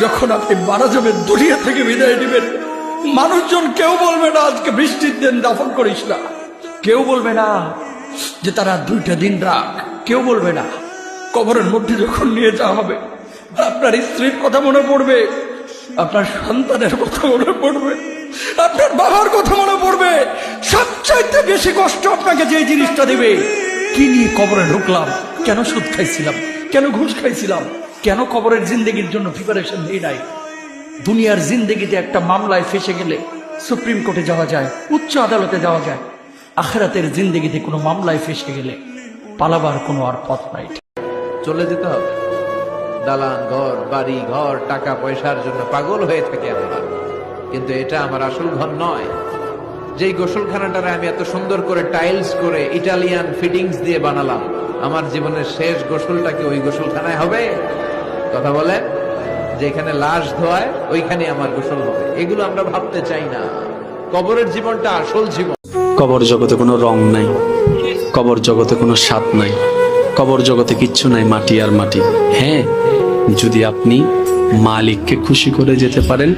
যখন আপনি মারা যাবেন, দুনিয়া থেকে বিদায় নেবেন, মানুষজন কেউ বলবে না আজকে বৃষ্টির দিন দাফন করিস না, কেউ বলবে না যে তারা 2টা দিন রাখ, কেউ বলবে না। কবরের মধ্যে যখন নিয়ে যাওয়া হবে, আপনার স্ত্রীর কথা মনে পড়বে, আপনার সন্তানের কথা মনে পড়বে, আপনার বাবার কথা মনে পড়বে। সবচাইতে বেশি কষ্ট আপনাকে যে জিনিসটা দেবে, কি নিয়ে কবরে ঢুকলাম, কেন সুদ খাইছিলাম, কেন ঘুষ খাইছিলাম, কেন কবরের জিন্দেগির জন্য প্রিপারেশন নেই নাই। দুনিয়ার জিন্দেগিতে একটা মামলায় ফেসে গেলে সুপ্রিম কোর্টে যাওয়া যায়, উচ্চ আদালতে যাওয়া যায়। আখিরাতের জিন্দেগিতে কোনো মামলায় ফেসে গেলে পালাবার কোনো আর পথ নাই। চলে যেতে হবে। দালান ঘর, বাড়ি ঘর, টাকা পয়সার জন্য পাগল হয়ে থাকে আমরা, কিন্তু এটা আমার আসল ঘর নয়। যেই গোসলখানাটারে আমি এত সুন্দর করে টাইলস করে ইটালিয়ান ফিটিংস দিয়ে বানালাম, আমার জীবনের শেষ গোসলটা কি ওই গোসলখানায় হবে? কথা বলেন, যেখানে লাশ ধোয়ায় ওইখানে আমার গোসল হবে। এগুলো আমরা ভাবতে চাই না। কবরের জীবনটা আসল জীবন। কবর জগতে কোনো রং নাই, কবর জগতে কোনো স্বাদ নাই, কবর জগতে কিচ্ছু নাই, মাটি আর মাটি। হ্যাঁ, যদি আপনি মালিককে খুশি করে যেতে পারেন,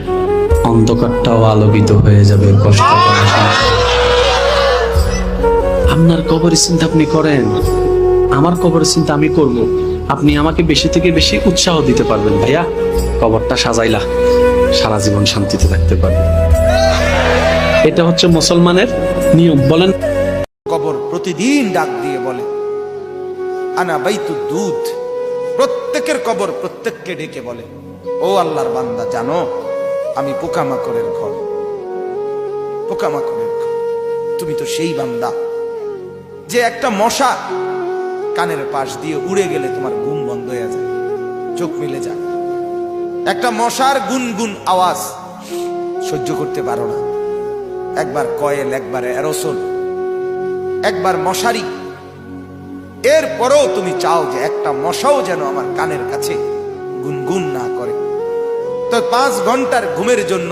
অন্ধকারটাও আলোকিত হয়ে যাবে। কষ্ট করার সময় আপনার কবরের চিন্তা আপনি করেন, আমার কবরের চিন্তা আমি করব। আপনি আমাকে বেশি থেকে বেশি উৎসাহ দিতে পারবেন, ভাইয়া কবরটা সাজাইলা, সারা জীবন শান্তিতে থাকতে পারবেন। এটা হচ্ছে মুসলমানের নিয়ম। বলেন, কবর প্রতিদিন ডাক দিয়ে বলে আনা বাইতুদ দুধ। প্রত্যেকের কবর প্রত্যেককে ডেকে বলে, ও আল্লাহর বান্দা, জানো আমি পোকামাকড়ের ঘর, পোকামাকড়ের ঘর। তুমি তো সেই বান্দা যে একটা মশা কানের পাশ দিয়ে উড়ে গেলে তোমার ঘুম বন্ধ হয়ে যায়, চোখ মিলে যায়। একটা মশার গুনগুন আওয়াজ সহ্য করতে পারো না। একবার কয়েল, একবার অ্যারোসল, একবার মশারি, এরপরেও তুমি চাও যে একটা মশাও যেন আমার কানের কাছে গুনগুন না করে। তো 5 ঘন্টার ঘুমের জন্য,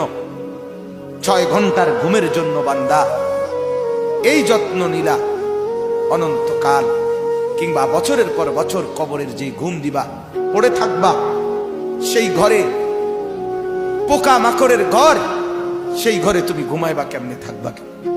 6 ঘন্টার ঘুমের জন্য বান্দা এই যত্ন নিলা, অনন্তকাল কিংবা বছরের পর বছর কবরের যে ঘুম দিবা, পড়ে থাকবা সেই ঘরে, পোকা মাকড়ের ঘর, সেই ঘরে তুমি ঘুমাইবা কেমনে, থাকবা কেমনে?